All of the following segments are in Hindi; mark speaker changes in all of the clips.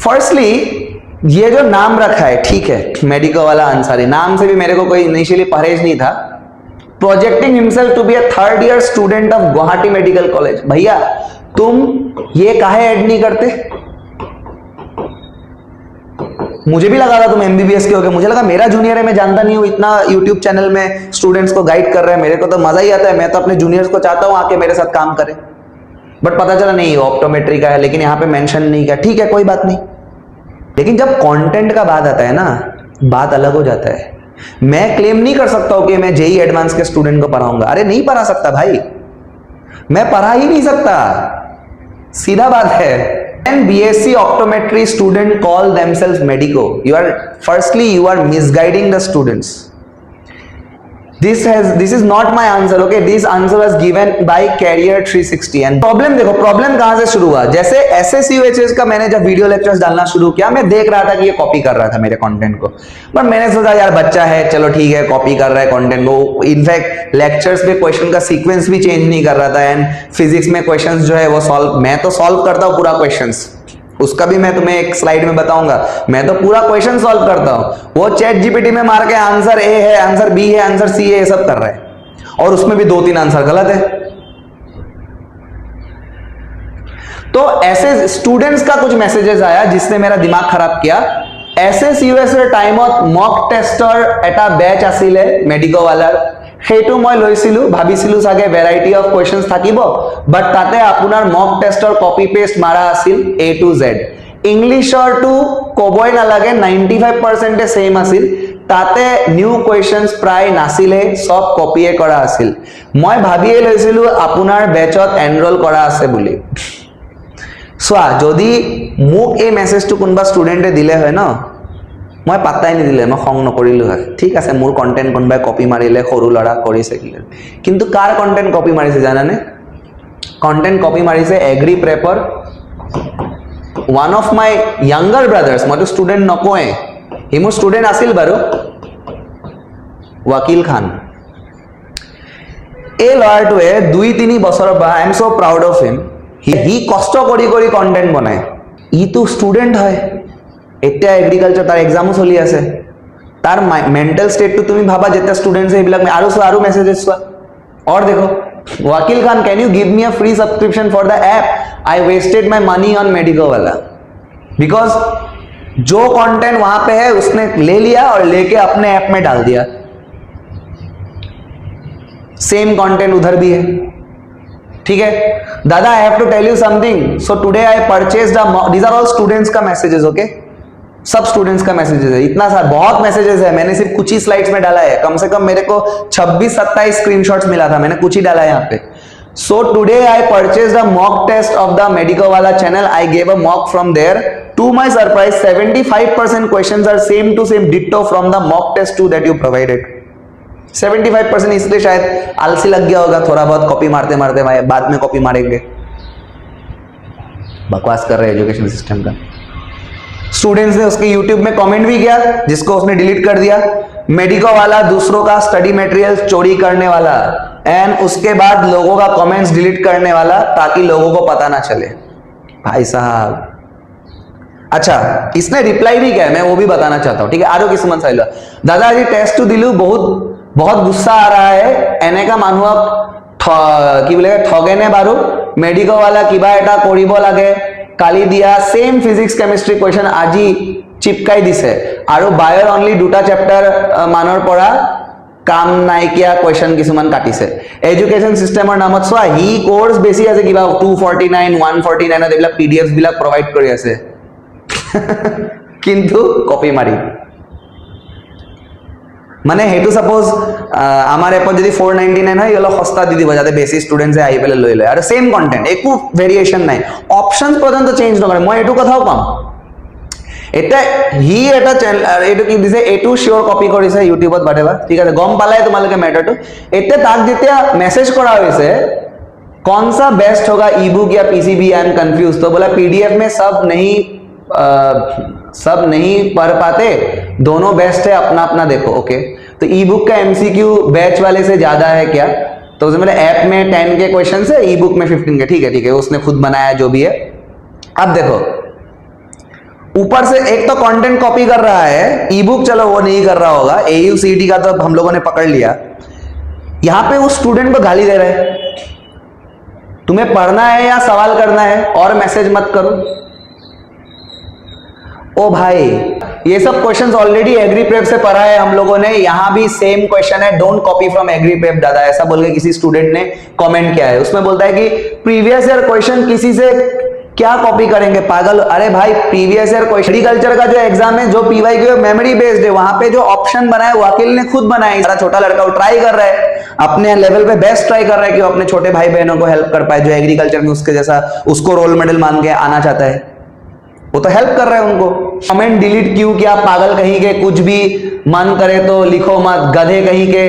Speaker 1: फर्स्टली ये जो नाम रखा है, ठीक है, मेडिको वाला अंसारी, नाम से भी मेरे को कोई इनिशियली परहेज नहीं था। Projecting himself to be a 3rd year student of Guwahati medical college. भैया तुम ये काहे ऐड नहीं करते? मुझे भी लगा था तुम एमबीबीएस के हो गए, मुझे लगा मेरा जूनियर है, मैं जानता नहीं हूँ, इतना यूट्यूब चैनल में स्टूडेंट्स को गाइड कर रहे हैं, मेरे को तो मजा ही आता है, मैं तो अपने जूनियर्स को चाहता हूँ आके मेरे साथ काम करे। बट पता चला नहीं ऑप्टोमेट्री का है, लेकिन यहाँ पे मेंशन नहीं किया, ठीक है कोई बात नहीं। लेकिन जब कंटेंट का बात आता है ना, बात अलग हो जाता है। मैं क्लेम नहीं कर सकता हूं कि मैं जेई एडवांस के स्टूडेंट को पढ़ाऊंगा, अरे नहीं पढ़ा सकता भाई, मैं पढ़ा ही नहीं सकता, सीधा बात है। And BSc optometry student call themselves medico. You are misguiding the students. This is not my answer, okay? This answer was given by Career 360. And problem देखो, प्रॉब्लम कहां से शुरू हुआ? जैसे SSUHS का मैंने जब वीडियो लेक्चर्स डालना शुरू किया, मैं देख रहा था कि ये कॉपी कर रहा था मेरे कंटेंट को, पर मैंने सोचा यार बच्चा है, चलो ठीक है, कॉपी कर रहा है कंटेंट को। इनफैक्ट लेक्चर्स में क्वेश्चन का सीक्वेंस भी चेंज नहीं कर रहा था। एंड फिजिक्स में क्वेश्चंस जो है वो मैं तो सॉल्व करता हूँ पूरा क्वेश्चंस, उसका भी मैं तुम्हें एक स्लाइड में बताऊंगा, मैं तो पूरा क्वेश्चन सॉल्व करता हूं। वो चैट जीपीटी में मार के आंसर ए है, आंसर बी है, आंसर सी है, ये सब कर रहा है, और उसमें भी 2-3 आंसर गलत है। तो ऐसे स्टूडेंट्स का कुछ मैसेजेस आया जिसने मेरा दिमाग खराब किया। SSUSৰ টাইমত মক টেষ্টৰ এটা বেচ আছিলে মেডিকো वालार, সেইটো মই লৈছিলো, ভাবিছিলো সাগে ভ্যারাইটি অফ কোয়েশ্চনস থাকিব, বাট তাতে আপোনাৰ মক টেষ্টৰ কপি পেস্ট মাৰা আছিল A to Z। ইংলিশৰ টু কবই নালাগে, 95% সেম আছিল, তাতে নিউ কোয়েশ্চনস প্ৰায় নাছিলে, সব কপিয়ে কৰা আছিল। মই ভাবিয়ে লৈছিলো আপোনাৰ বেচত এনৰোল কৰা আছে বুলি। চোৱা, যদি মোক এই মেছেজটো কোনবা ষ্টুডেন্টে দিলে হয় ন, মই পাত্তাই নিদিলে, মই খং নকৰিলো হয়, ঠিক আছে মোৰ কন্টেন্ট কোনবাই কপি মাৰিলে, সৰু লৰা কৰিছে কি, কিন্তু কাৰ কন্টেন্ট কপি মাৰিছে জানানে? কন্টেন্ট কপি মাৰিছে এগ্ৰি প্ৰেপৰ, one of my younger brothers, মইতো ষ্টুডেন্ট নকওঁৱে, হি মোৰ ষ্টুডেন্ট আছিল বাৰু, ৱাকিল খান। এই ল'ৰাটোৱে 2-3 বছৰৰ পৰা, I am so proud of him, he কষ্ট কৰি কৰি কন্টেন্ট বনায়, ইটো ষ্টুডেন্ট হয়, এতিয়া এগ্ৰিকালচাৰ তাৰ এক্সামো চলি আছে, তাৰ মেন্টেল স্টেটটো তুমি ভাবা, যেতিয়া ষ্টুডেন্টছ এইবিলাক আৰু মেছেজেছ চোৱা। और देखो, Wakil Khan, can you give me a free subscription for the app? I wasted my money on medico वाला, बिकॉज जो कंटेंट वहां पे है उसने ले लिया और लेके अपने ऐप में डाल दिया, सेम कंटेंट उधर भी है, ठीक है। दादा, I have to tell you something, so today I purchased a, these are all students का मैसेजेस, ओके, सब स्टूडेंट्स का मैसेजेस है, इतना सारा बहुत मैसेजेस है, मैंने सिर्फ कुछ ही स्लाइड्स में डाला है, कम से कम मेरे को 26-27 स्क्रीनशॉट्स मिला था, मैंने कुछ ही डाला है यहाँ पे। So today I purchased a mock test of the medico वाला channel, I gave a mock from there, to my surprise 75% questions are same to same ditto from the mock test 2 that you provided. 75%, इसलिए शायद आलसी लग गया होगा थोड़ा बहुत, कॉपी मारते मारते भाई, बाद में कॉपी मारेंगे, बकवास कर रहे हैं एजुकेशन सिस्टम का। स्टूडेंट्स ने उसके YouTube में कमेंट भी किया, जिसको उसने डिलीट कर दिया, मेडिको वाला दूसरों का स्टडी मटेरियल चोरी करने वाला, एंड उसके बाद लोगों का कमेंट्स डिलीट करने वाला, ताकि लोगों को पता ना चले। भाई साहब, अच्छा, इसने रिप्लाई भी किया, मैं वो भी बताना चाहता हूँ, ठीक है। आरो किसुमान चाइलो, दादा আজি टेस्ट दिलू, बहुत गुस्सा आ रहा है, এনেকা মানুহক কি বোলে ঠগেনে বাৰু, মেডিকো वाला কিবা এটা কৰিব লাগে, কালি দিয়া সেম ফিজিক্স কেমিস্ট্রি কোয়েশ্চন আজি চিপকাই দিছে, আৰু বায়ৰ অনলি 2টা চেপ্টাৰ মানৰ পৰা কাম নাইকিয়া কোয়েশ্চন কিছুমান কাটিছে। এডুকেশন সিস্টেমৰ নামত চোৱা, হি কোর্স বেছি আছে, কিবা 249 149 এইবিলাক পিডিএফs বিলাক প্ৰভাইড কৰি আছে, কিন্তু কপি মাৰি, মানে হেতু সাপোজ আমার এপত যদি 499 হয়, অলপ সস্তা দি দিব, যাতে বেছি স্টুডেন্টসে আহি পেলে লৈ লয়, আৰু সেম কন্টেন্ট, একো ভেরিয়েশন নাই, অপশনস পর্যন্ত চেঞ্জ নকৰে। মই এটু কথাও কম, এটা হি এটা চ্যানেল, এটু কি দিছে, এটু শিওর কপি কৰিছে ইউটিউবত বাটেবা, ঠিক আছে, গম পালাই তোমালোকে ম্যাটাৰটো। এতিয়া তাক যেতিয়া মেসেজ কৰা হৈছে, कौन सा बेस्ट होगा, ई बुक या पीसीबी, आई एम कंफ्यूज, तो बोला पीडीएफ में सब नहीं पढ़ पाते, दोनों बेस्ट है, अपना अपना देखो, ओके। तो ई बुक का एमसीक्यू बैच वाले से ज्यादा है क्या? तो उसमें मतलब ऐप में 10 के क्वेश्चन है, ई बुक में 15 के, ठीक है, उसने खुद बनाया जो भी है। अब देखो, ऊपर से एक तो कंटेंट कॉपी कर रहा है, ई बुक चलो वो नहीं कर रहा होगा, AUCET का तो हम लोगों ने पकड़ लिया, यहां पे वो स्टूडेंट को गाली दे रहे हैं। तुम्हें पढ़ना है या सवाल करना है, और मैसेज मत करो। ओ भाई, ये सब क्वेश्चंस ऑलरेडी एग्री प्रेप से पढ़ा है हम लोगों ने, यहां भी सेम क्वेश्चन है, don't copy from Agri Prep दादा, ऐसा बोल के किसी स्टूडेंट ने कमेंट किया है। उसमें बोलता है कि प्रीवियस ईयर क्वेश्चन किसी से क्या कॉपी करेंगे पागल। अरे भाई, प्रीवियस ईयर क्वेश्चन एग्रीकल्चर का जो एग्जाम है, जो PYQ मेमोरी बेस्ड है, वहां पे जो ऑप्शन बनाए वकील ने खुद बनाए। सारा छोटा लड़का वो ट्राई कर रहा है, अपने लेवल पे बेस्ट ट्राई कर रहा है कि वो अपने छोटे भाई बहनों को हेल्प कर पाए, जो एग्रीकल्चर में उसके जैसा उसको रोल मॉडल मान के आना चाहता है, वो तो हेल्प कर रहा है उनको। कमेंट डिलीट क्यों किया पागल कहीं के, कुछ भी मन करे तो लिखो मत, गधे कहीं के।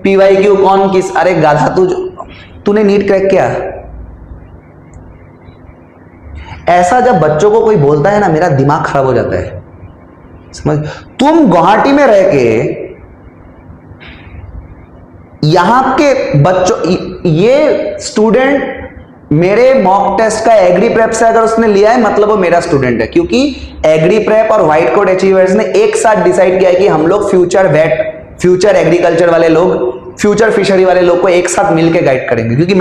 Speaker 1: PYQ कौन किस, अरे गाधा तूने नीट क्रैक किया। ऐसा जब बच्चों को कोई बोलता है ना, मेरा दिमाग खराब हो जाता है, समझ। तुम गुवाहाटी में रह के यहां के बच्चों, ये स्टूडेंट मेरे मॉक टेस्ट का एग्री प्रेप से अगर उसने लिया है, मतलब वो मेरा स्टूडेंट है, क्योंकि एग्री प्रेप और व्हाइट कोट अचीवर्स ने एक साथ डिसाइड किया है कि हम लोग फ्यूचर वेट, फ्यूचर एग्रीकल्चर वाले लोग, फ्यूचर फिशरी वाले लोग को एक साथ मिलकर गाइड करेंगे। क्योंकि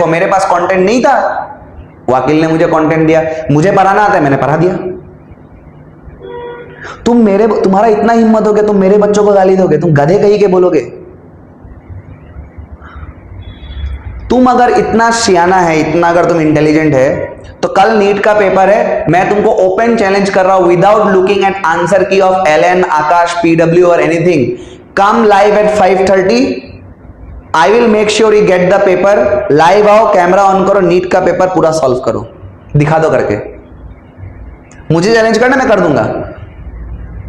Speaker 1: मेरे पास कंटेंट नहीं था, वकील ने मुझे कंटेंट दिया, मुझे पढ़ाना आता है, मैंने पढ़ा दिया। तुम्हारा इतना हिम्मत हो गया, तुम मेरे बच्चों को गाली दोगे, तुम गधे कहीं के बोलोगे। तुम अगर इतना सियाना है, इतना अगर तुम इंटेलिजेंट है, तो कल नीट का पेपर है, मैं तुमको ओपन चैलेंज कर रहा हूं, विदाउट लुकिंग एट आंसर की ऑफ LN, आकाश, PW और anything, come live at 5:30, I will make sure you get the paper. Live आओ, कैमरा ऑन करो, नीट का पेपर पूरा सॉल्व करो, दिखा दो करके। मुझे चैलेंज करना, मैं कर दूंगा,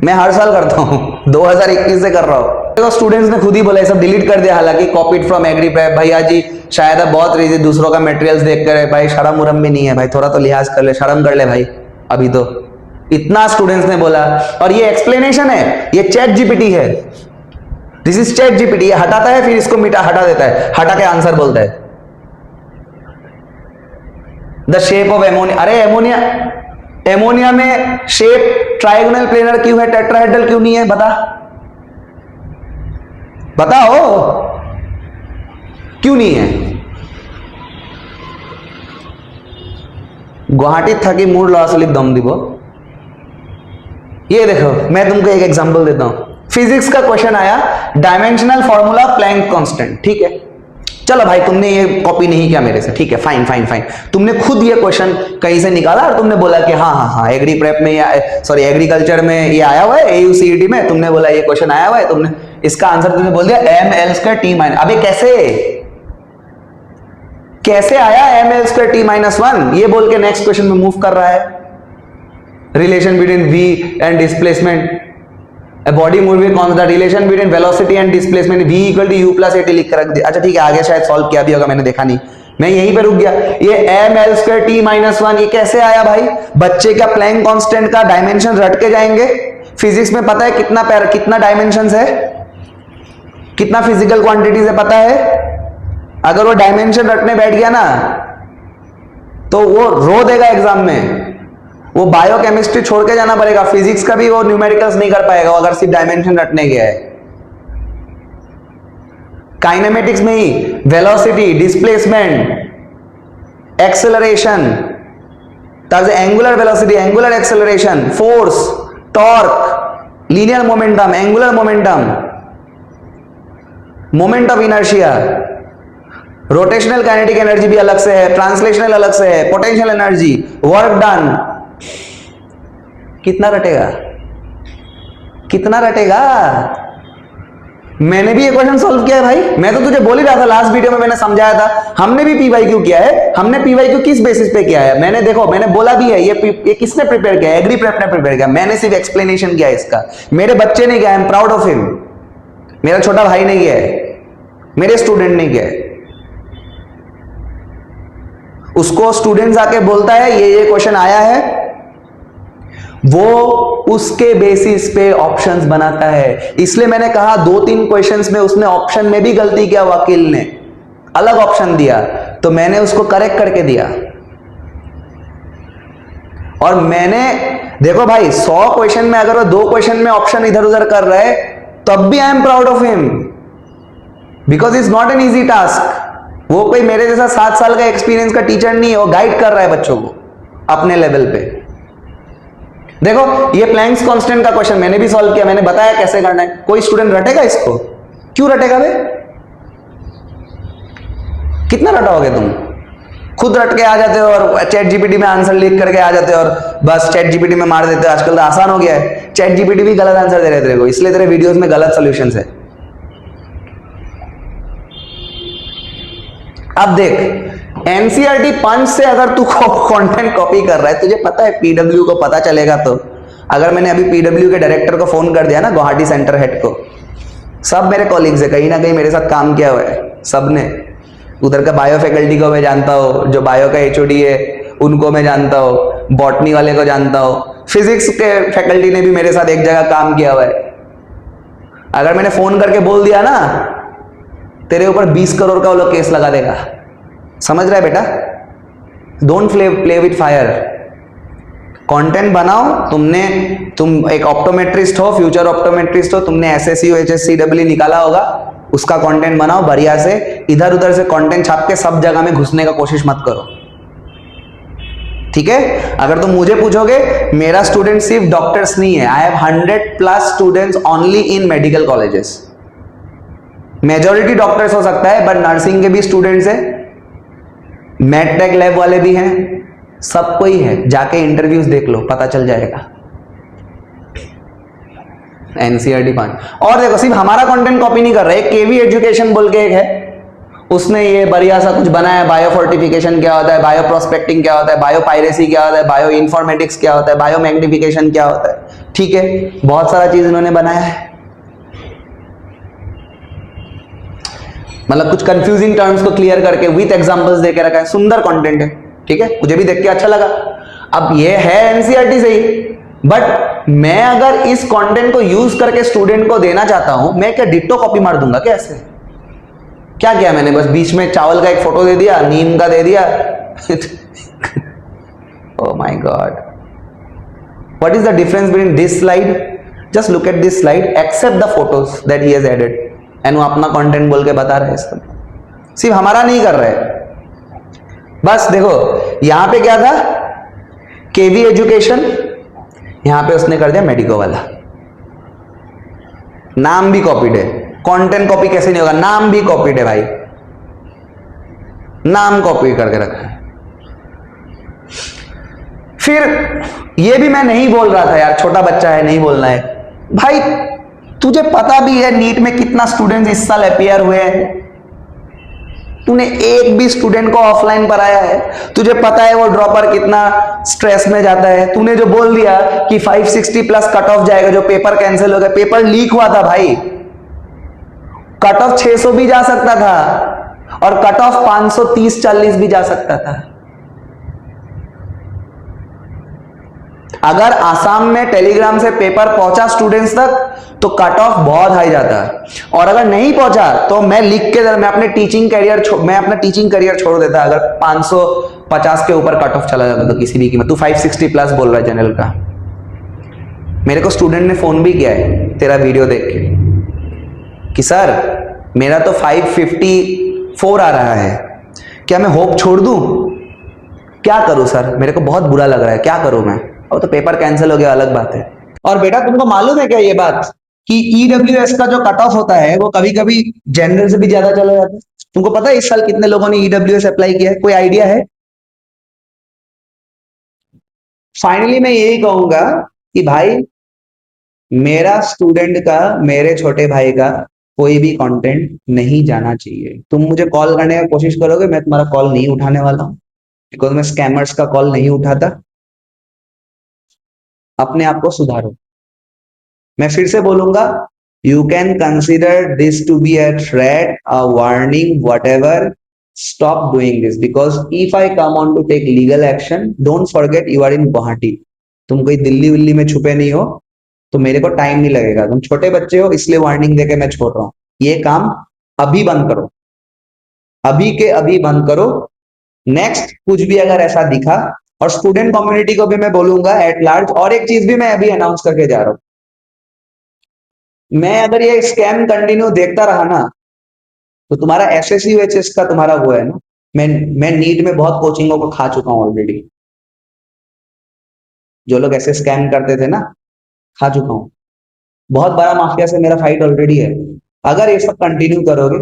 Speaker 1: मैं हर साल करता हूं, 2021 से कर रहा हूं। तो स्टूडेंट्स ने खुद ही बोला, सब डिलीट कर दिया, हालांकि कॉपीड फ्रॉम एग्री प्रेप। भैया जी शायद अब बहुत रीजन दूसरों का मटेरियल्स देख कर, भाई शर्म उरम भी नहीं है भाई, थोड़ा तो लिहाज कर ले, शर्म कर ले भाई। अभी तो इतना स्टूडेंट्स ने बोला, और ये एक्सप्लेनेशन है, ये चैट जीपीटी है, दिस इज चैट जीपीटी। ये हटाता है, फिर इसको हटा देता है, हटा के आंसर बोलता है। द शेप ऑफ एमोनिया, अरे एमोनिया में शेप ट्रायगोनल प्लेनर क्यों है, टेट्राहेड्रल क्यों नहीं है, बताओ क्यों नहीं है। गुवाहाटी थकी मूड लड़ा सलिप दम दिबो। ये देखो, मैं तुमको एक एग्जांपल देता हूं। फिजिक्स का क्वेश्चन आया, डायमेंशनल फॉर्मूला प्लैंक कांस्टेंट, ठीक है। चलो भाई, तुमने ये कॉपी नहीं किया मेरे से, ठीक है, फाइन फाइन फाइन, तुमने खुद ये क्वेश्चन कहीं से निकाला और तुमने बोला कि हाँ हाँ हाँ एग्री प्रेप में, सॉरी एग्रीकल्चर में ये आया हुआ है, AUCET में तुमने बोला ये क्वेश्चन आया हुआ है, तुमने इसका आंसर तुमने बोल दिया ml²t-। अबे कैसे आया ml²t-1, ये बोल के नेक्स्ट क्वेश्चन में मूव कर रहा है। Relation between v and displacement, A body moving on the relation between velocity and displacement, v equal to u plus at लिख कर रख दिया। अच्छा ठीक है, आगे शायद सॉल्व किया भी होगा, मैंने देखा नहीं, मैं यहीं पे रुक गया। ये ml²t-1 ये कैसे आया भाई? बच्चे का प्लैंक कांस्टेंट का डायमेंशन रट के जाएंगे। फिजिक्स में पता है कितना डायमेंशंस है, कितना फिजिकल क्वांटिटीज है पता है। अगर वो डायमेंशन रटने बैठ गया ना तो वो रो देगा एग्जाम में, वो बायोकेमिस्ट्री छोड़ के जाना पड़ेगा, फिजिक्स का भी वो न्यूमेरिकल्स नहीं कर पाएगा अगर सिर्फ डायमेंशन रटने गया है। काइनेमेटिक्स में ही velocity, displacement, acceleration, angular velocity, angular acceleration, force, torque, linear momentum, angular momentum, moment of inertia, rotational kinetic energy भी अलग से है, ट्रांसलेशनल अलग से है, पोटेंशियल एनर्जी, वर्क डन, कितना रटेगा। मैंने भी ये क्वेश्चन सॉल्व किया है भाई, मैं तो तुझे बोल ही रहा था, लास्ट वीडियो में मैंने समझाया था, हमने भी PYQ किया है। हमने PYQ किस बेसिस पे किया है, मैंने बोला भी है, ये किसने प्रिपेयर किया, एग्री प्रेप ने प्रिपेयर किया, मैंने सिर्फ एक्सप्लेनेशन किया इसका। मेरे बच्चे ने किया, I am proud of him, मेरा छोटा भाई ने किया है, मेरे स्टूडेंट ने किया है। उसको स्टूडेंट्स आके बोलता है ये क्वेश्चन आया है, वो उसके बेसिस पे ऑप्शंस बनाता है। इसलिए मैंने कहा 2-3 क्वेश्चंस में उसने ऑप्शन में भी गलती किया, वकील ने अलग ऑप्शन दिया तो मैंने उसको करेक्ट करके दिया। और मैंने देखो भाई 100 क्वेश्चन में अगर वो 2 क्वेश्चन में ऑप्शन इधर उधर कर रहा है तब भी I am proud of him, because it's not an easy task. वो कोई मेरे जैसा 7 साल का एक्सपीरियंस का टीचर नहीं है, वो गाइड कर रहा है बच्चों को अपने लेवल पे। देखो ये प्लैंक्स कांस्टेंट का क्वेश्चन मैंने भी सॉल्व किया, मैंने बताया कैसे करना है। कोई स्टूडेंट रटेगा इसको? क्यों रटेगा बे? कितना रटोगे तुम? खुद रट के आ जाते हो और चैट जीपीटी में आंसर लिख करके आ जाते हो और बस चैट जीपीटी में मार देते हो। आजकल तो आसान हो गया है, चैट जीपीटी भी गलत आंसर दे रहे तेरे को, इसलिए तेरे वीडियोस में गलत सॉल्यूशंस है। अब देख एनसीईआरटी 5 से अगर तू कंटेंट कॉपी कर रहा है, तुझे पता है पीडब्ल्यू को पता चलेगा तो। अगर मैंने अभी पीडब्ल्यू के डायरेक्टर को फोन कर दिया ना, गुवाहाटी सेंटर हेड को, सब मेरे कॉलीग्स है, कहीं ना कहीं मेरे साथ काम किया हुआ है सबने। उधर का बायो फैकल्टी को मैं जानता हूँ, जो बायो का एचओडी है उनको मैं जानता हूँ, बॉटनी वाले को जानता हूँ, फिजिक्स के फैकल्टी ने भी मेरे साथ एक जगह काम किया हुआ है। अगर मैंने फोन करके बोल दिया ना, तेरे ऊपर 20 करोड़ का वो लोग केस लगा देगा। समझ रहा है बेटा? Don't play with fire. Content बनाओ। तुम एक ऑप्टोमेट्रिस्ट हो, फ्यूचर ऑप्टोमेट्रिस्ट हो, तुमने एसएससी एचएससीडब्ल्यू निकाला होगा, उसका कंटेंट बनाओ बढ़िया से। इधर उधर से कंटेंट छाप के सब जगह में घुसने का कोशिश मत करो, ठीक है? अगर तुम मुझे पूछोगे, मेरा स्टूडेंट सिर्फ डॉक्टर्स नहीं है, I have 100+ students only in medical colleges. Majority doctors हो सकता है, बट नर्सिंग के भी स्टूडेंट्स है, मेडटेक लैब वाले भी हैं, सब कोई है। जाके इंटरव्यूज देख लो, पता चल जाएगा। एनसीईआरटी 5 और देखो, सिर्फ हमारा कंटेंट कॉपी नहीं कर रहे। केवी एजुकेशन बोल के एक है, उसने ये बढ़िया सा कुछ बनाया। बायो फोर्टिफिकेशन क्या होता है, बायो प्रोस्पेक्टिंग क्या होता है, बायो पायरेसी क्या होता है, बायो इन्फॉर्मेटिक्स क्या होता है, बायो मैग्निफिकेशन क्या होता है, ठीक है? बहुत सारा चीज इन्होंने बनाया है। मतलब कुछ कंफ्यूजिंग टर्म्स को क्लियर करके विथ एग्जांपल्स देके रखा है। सुंदर कंटेंट है, ठीक है? मुझे भी देख के अच्छा लगा। अब ये है एनसीईआरटी से ही, बट मैं अगर इस कंटेंट को यूज करके स्टूडेंट को देना चाहता हूं, मैं क्या डिट्टो कॉपी मार दूंगा क्या? ऐसे क्या किया मैंने? बस बीच में चावल का एक फोटो दे दिया, नीम का दे दिया। Oh my God, what is the difference between this slide? Just look at this slide, except the photos that he has added, and वो अपना कंटेंट बोल के बता रहे हैं। इसको सिर्फ हमारा नहीं कर रहे। बस देखो यहां पे क्या था, केवी एजुकेशन, यहां पे उसने कर दिया मेडिको वाला। नाम भी कॉपीड है। कंटेंट कॉपी कैसे नहीं होगा? नाम भी कॉपीड है भाई, नाम कॉपी करके रखा है। फिर ये भी मैं नहीं बोल रहा था यार, छोटा बच्चा है, नहीं बोलना है भाई। तुझे पता भी है नीट में कितना स्टूडेंट्स इस साल अपीयर हुए हैं? तूने एक भी स्टूडेंट को ऑफलाइन पढ़ाया है? तुझे पता है वो ड्रॉपर कितना स्ट्रेस में जाता है? तूने जो बोल दिया कि 560+ कट ऑफ जाएगा, जो पेपर कैंसिल हो गया, पेपर लीक हुआ था भाई। कट ऑफ 600 भी जा सकता था और कट ऑफ 530-40 भी जा सकता था। अगर आसाम में टेलीग्राम से पेपर पहुंचा स्टूडेंट्स तक तो कट ऑफ बहुत हाई जाता है, और अगर नहीं पहुंचा तो मैं लिख के मैं अपना टीचिंग करियर छोड़ देता अगर 550 के ऊपर कट ऑफ चला जाता तो किसी भी कीमत। तू 560+ बोल रहा है जनरल का। मेरे को स्टूडेंट ने फोन भी किया है तेरा वीडियो देख के कि सर मेरा तो 554 आ रहा है, क्या मैं होप छोड़ दूं? क्या करूं सर, मेरे को बहुत बुरा लग रहा है, क्या करूं मैं? और तो पेपर कैंसिल हो गया, अलग बात है। और बेटा तुमको मालूम है क्या ये बात कि ईडब्ल्यूएस का जो कट ऑफ होता है वो कभी कभी जनरल से भी ज्यादा चला जाता है? तुमको पता है इस साल कितने लोगों ने ईडब्ल्यूएस अप्लाई किया है? कोई आइडिया है? फाइनली मैं यही कहूंगा कि भाई मेरा स्टूडेंट का, मेरे छोटे भाई का कोई भी कंटेंट नहीं जाना चाहिए। तुम मुझे कॉल करने का कोशिश करोगे, मैं तुम्हारा कॉल नहीं उठाने वाला हूं, बिकॉज मैं स्कैमर्स का कॉल नहीं उठाता। अपने आप को सुधारो। मैं फिर से बोलूंगा, you can consider this to be a threat, a warning, whatever. Stop doing this because if I come on to take legal action, don't forget you are in Guwahati. तुम कोई दिल्ली विल्ली में छुपे नहीं हो, तो मेरे को टाइम नहीं लगेगा। तुम छोटे बच्चे हो इसलिए वार्निंग देके मैं छोड़ रहा हूं। ये काम अभी बंद करो, अभी के अभी बंद करो। नेक्स्ट कुछ भी अगर ऐसा दिखा और स्टूडेंट कम्युनिटी को भी मैं बोलूंगा एट लार्ज। और एक चीज भी मैं अभी अनाउंस करके जा रहा हूं, मैं अगर ये स्कैम कंटिन्यू देखता रहा ना, तो तुम्हारा एसएससी यूएचएस का तुम्हारा वो है ना, मैं नीट में बहुत कोचिंगों को खा चुका हूं ऑलरेडी। जो लोग ऐसे स्कैम करते थे ना, खा चुका हूं। बहुत बड़ा माफिया से मेरा फाइट ऑलरेडी है। अगर ये सब कंटिन्यू करोगे,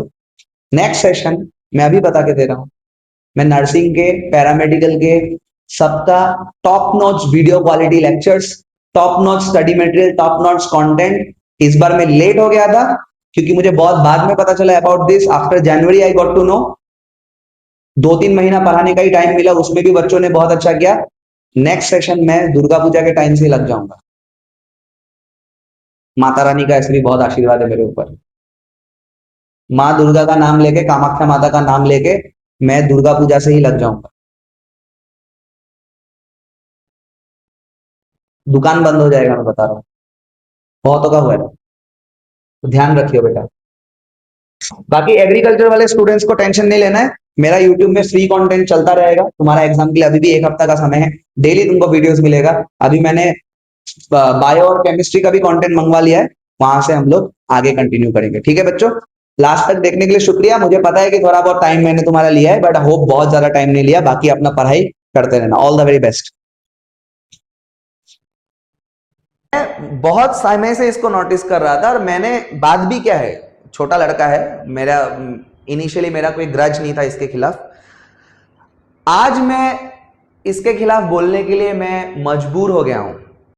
Speaker 1: नेक्स्ट सेशन मैं अभी बता के दे रहा हूं, मैं नर्सिंग के, पैरामेडिकल के सबका top notch video quality lectures, top notch study material, top notch content. इस बार मैं लेट हो गया था क्योंकि मुझे बहुत बाद में पता चला about this. After January I got to know. 2-3 महीना पढ़ाने का ही टाइम मिला, उसमें भी बच्चों ने बहुत अच्छा किया। नेक्स्ट सेशन मैं दुर्गा पूजा के टाइम से लग जाऊंगा। माता रानी का ऐसे भी बहुत आशीर्वाद है मेरे ऊपर। माँ दुर्गा का नाम लेके, कामाख्या माता का नाम लेके मैं दुर्गा पूजा से ही लग जाऊंगा। दुकान बंद हो जाएगा, मैं बता रहा हूँ। बहुतों का हुआ है, तो ध्यान रखियो बेटा। बाकी एग्रीकल्चर वाले स्टूडेंट्स को टेंशन नहीं लेना है, मेरा यूट्यूब में फ्री कंटेंट चलता रहेगा। तुम्हारा एग्जाम के लिए अभी भी 1 हफ्ता का समय है, डेली तुमको वीडियोस मिलेगा। अभी मैंने बायो और केमिस्ट्री का भी कंटेंट मंगवा लिया है, वहां से हम लोग आगे कंटिन्यू करेंगे। ठीक है बच्चों, लास्ट तक देखने के लिए शुक्रिया। मुझे पता है कि थोड़ा बहुत टाइम मैंने तुम्हारा लिया है, बट होप बहुत ज्यादा टाइम नहीं लिया। बाकी अपना पढ़ाई करते रहना। All the very best. बहुत समय से इसको नोटिस कर रहा था, और मैंने बात भी क्या है, छोटा लड़का है मेरा, इनिशियली मेरा कोई ग्रज नहीं था इसके खिलाफ। आज मैं इसके खिलाफ बोलने के लिए मैं मजबूर हो गया हूं।